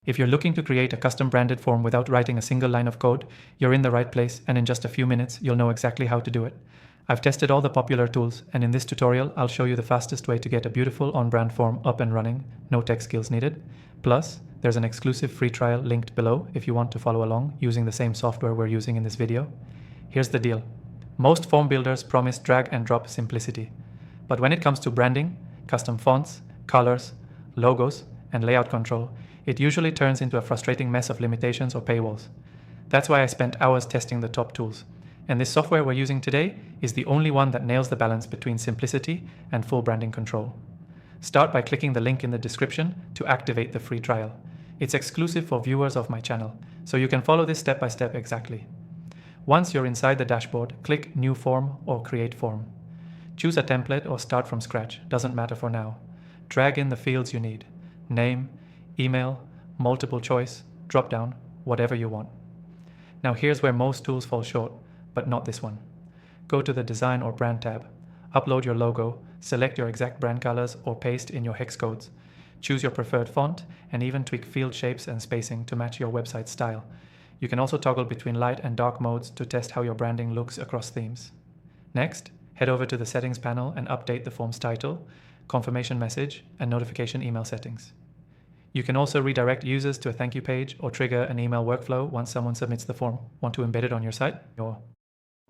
If you're looking to create a custom branded form without writing a single line of code, you're in the right place, and in just a few minutes, you'll know exactly how to do it. I've tested all the popular tools, and in this tutorial, I'll show you the fastest way to get a beautiful on-brand form up and running, no tech skills needed. Plus, there's an exclusive free trial linked below if you want to follow along using the same software we're using in this video. Here's the deal. Most form builders promise drag and drop simplicity. But when it comes to branding, custom fonts, colors, logos, and layout control, it usually turns into a frustrating mess of limitations or paywalls. That's why I spent hours testing the top tools. And this software we're using today is the only one that nails the balance between simplicity and full branding control. Start by clicking the link in the description to activate the free trial. It's exclusive for viewers of my channel, so you can follow this step by step exactly. Once you're inside the dashboard, click New Form or Create Form. Choose a template or start from scratch, doesn't matter for now. Drag in the fields you need: name, email, multiple choice, drop-down, whatever you want. Now here's where most tools fall short, but not this one. Go to the Design or Brand tab, upload your logo, select your exact brand colors or paste in your hex codes. Choose your preferred font and even tweak field shapes and spacing to match your website style. You can also toggle between light and dark modes to test how your branding looks across themes. Next, head over to the Settings panel and update the form's title, confirmation message, and notification email settings. You can also redirect users to a thank you page or trigger an email workflow once someone submits the form. Want to embed it on your site?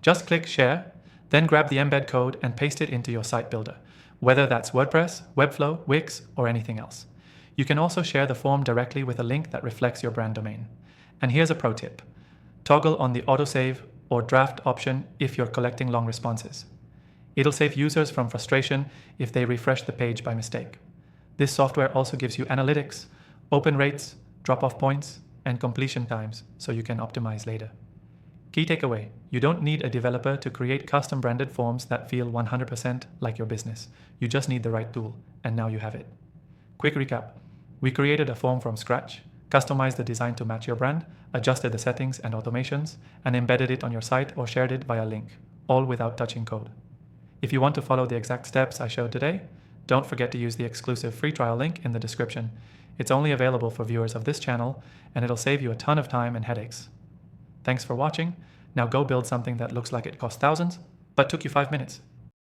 Just click Share, then grab the embed code and paste it into your site builder, whether that's WordPress, Webflow, Wix, or anything else. You can also share the form directly with a link that reflects your brand domain. And here's a pro tip. Toggle on the autosave or draft option if you're collecting long responses. It'll save users from frustration if they refresh the page by mistake. This software also gives you analytics, open rates, drop-off points, and completion times so you can optimize later. Key takeaway: you don't need a developer to create custom branded forms that feel 100% like your business. You just need the right tool, and now you have it. Quick recap. We created a form from scratch, customized the design to match your brand, adjusted the settings and automations, and embedded it on your site or shared it via link, all without touching code. If you want to follow the exact steps I showed today, don't forget to use the exclusive free trial link in the description. It's only available for viewers of this channel, and it'll save you a ton of time and headaches. Thanks for watching. Now go build something that looks like it cost thousands, but took you 5 minutes.